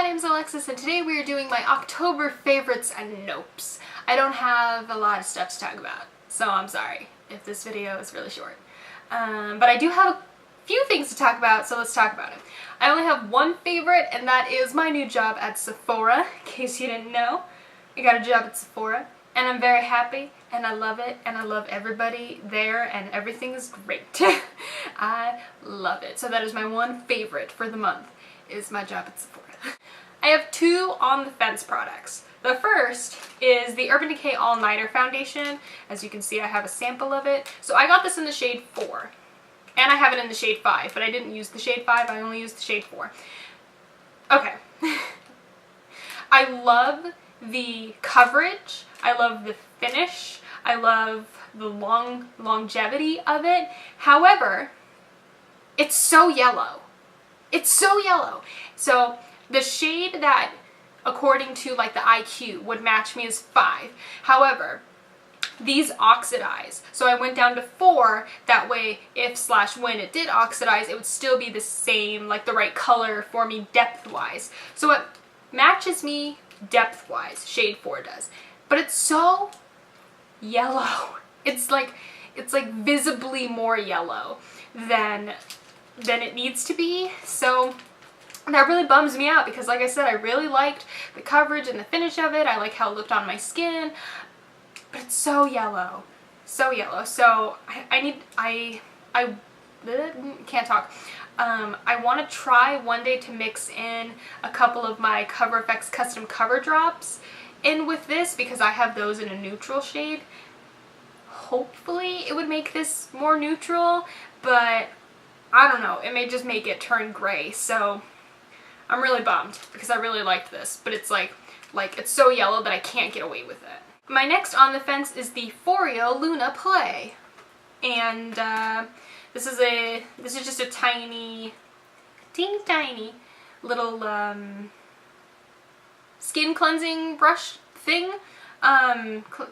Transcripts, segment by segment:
my name's Alexis and today we are doing my October favorites and nopes. I don't have a lot of stuff to talk about, so I'm sorry if this video is really short. But I do have a few things to talk about, so let's talk about it. I only have one favorite, and that is my new job at Sephora. In case you didn't know, I got a job at Sephora, and I'm very happy, and I love it, and I love everybody there, and everything is great. I love it. So that is my one favorite for the month, is my job at Sephora. I have two on the fence products. The first is the Urban Decay All Nighter Foundation. As you can see, I have a sample of it. So I got this in the shade 4. And I have it in the shade 5, but I didn't use the shade 5, I only used the shade 4. Okay. I love the coverage, I love the finish, I love the longevity of it. However, it's so yellow. It's so yellow. So the shade that, according to like the IQ, would match me is 5. However, these oxidize. So I went down to 4, that way if/when it did oxidize, it would still be the same, like the right color for me depth-wise. So it matches me depth-wise, shade 4 does. But it's so yellow. It's like visibly more yellow than it needs to be. So that really bums me out because, like I said, I really liked the coverage and the finish of it. I like how it looked on my skin, but it's so yellow, so yellow. So I can't talk. I want to try one day to mix in a couple of my Cover FX custom cover drops in with this because I have those in a neutral shade. Hopefully it would make this more neutral, but I don't know. It may just make it turn gray. So I'm really bummed because I really liked this, but it's like it's so yellow that I can't get away with it. My next on the fence is the Foreo Luna Play, and this is just a teeny tiny little skin cleansing brush thing,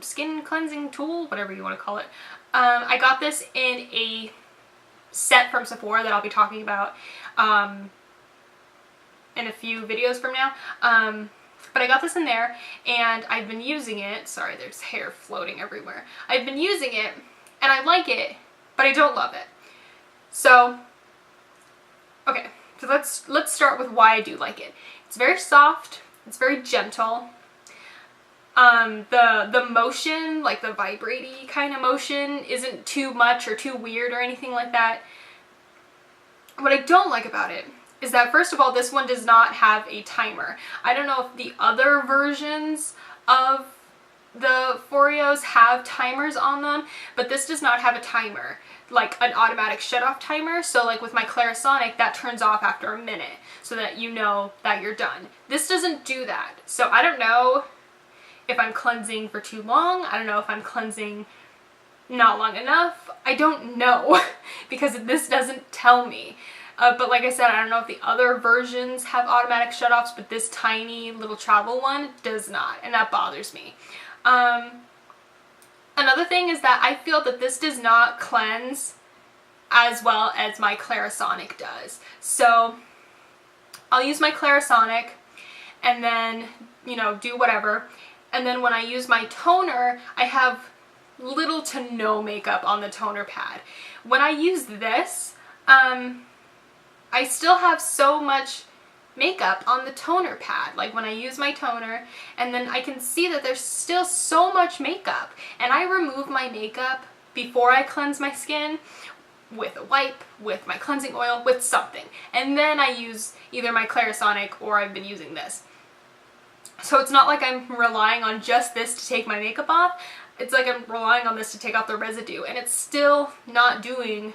skin cleansing tool, whatever you want to call it. I got this in a set from Sephora that I'll be talking about in a few videos from now. But I got this in there and I've been using it. Sorry, there's hair floating everywhere. I've been using it and I like it, but I don't love it. So, okay, so let's start with why I do like it. It's very soft, it's very gentle. The motion, like the vibraty kind of motion, isn't too much or too weird or anything like that. What I don't like about it is that, first of all, this one does not have a timer. I don't know if the other versions of the Foreos have timers on them, but this does not have a timer, like an automatic shut-off timer. So like with my Clarisonic, that turns off after a minute so that you know that you're done. This doesn't do that. So I don't know if I'm cleansing for too long. I don't know if I'm cleansing not long enough. I don't know because this doesn't tell me. But like I said, I don't know if the other versions have automatic shutoffs, but this tiny little travel one does not, and that bothers me. Another thing is that I feel that this does not cleanse as well as my Clarisonic does. So I'll use my Clarisonic and then, you know, do whatever. And then when I use my toner, I have little to no makeup on the toner pad. When I use this, I still have so much makeup on the toner pad. Like when I use my toner, and then I can see that there's still so much makeup, and I remove my makeup before I cleanse my skin with a wipe, with my cleansing oil, with something, and then I use either my Clarisonic or I've been using this. So it's not like I'm relying on just this to take my makeup off. It's like I'm relying on this to take off the residue, and it's still not doing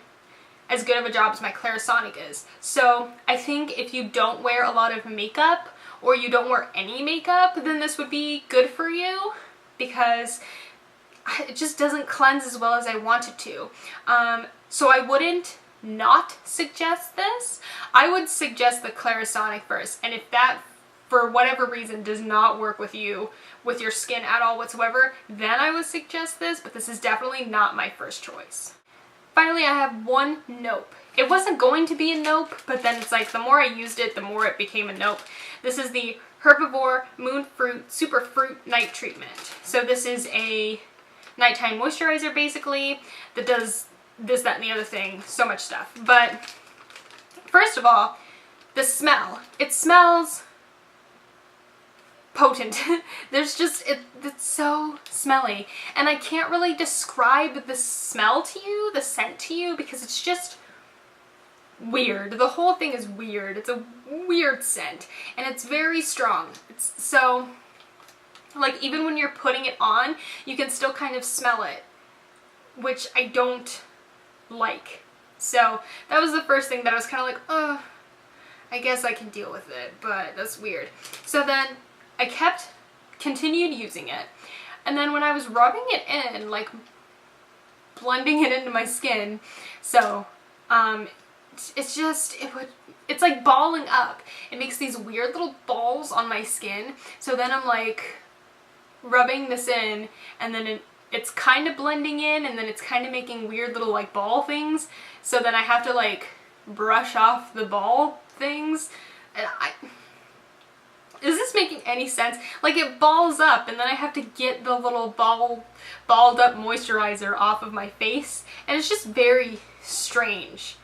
as good of a job as my Clarisonic is. So I think if you don't wear a lot of makeup or you don't wear any makeup, then this would be good for you because it just doesn't cleanse as well as I want it to. So I wouldn't not suggest this. I would suggest the Clarisonic first, and if that for whatever reason does not work with you, with your skin at all whatsoever, then I would suggest this, but this is definitely not my first choice. Finally, I have one nope. it wasn't going to be a nope, but then it's like the more I used it, the more it became a nope. This is the Herbivore Moonfruit Superfruit Night Treatment. So this is a nighttime moisturizer basically that does this, that, and the other thing, so much stuff. But first of all, the smell. It smells potent. There's just, it's so smelly. And I can't really describe the smell to you, the scent to you, because it's just weird. The whole thing is weird. It's a weird scent. And it's very strong. It's so, like, even when you're putting it on, you can still kind of smell it, which I don't like. So that was the first thing that I was kind of like, oh, I guess I can deal with it, but that's weird. So then I continued using it, and then when I was rubbing it in, like blending it into my skin, so it's like balling up. It makes these weird little balls on my skin. So then I'm like rubbing this in, and then it's kind of blending in, and then it's kind of making weird little like ball things. So then I have to like brush off the ball things. And is this making any sense? Like, it balls up, and then I have to get the little balled up moisturizer off of my face, and it's just very strange.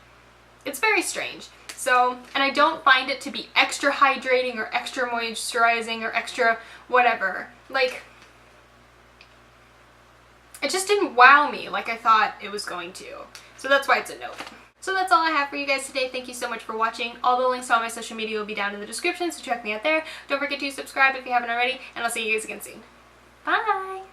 It's very strange. So, and I don't find it to be extra hydrating or extra moisturizing or extra whatever. Like, it just didn't wow me like I thought it was going to. So that's why it's a nope. So that's all I have for you guys today. Thank you so much for watching. All the links to all my social media will be down in the description, so check me out there. Don't forget to subscribe if you haven't already, and I'll see you guys again soon. Bye!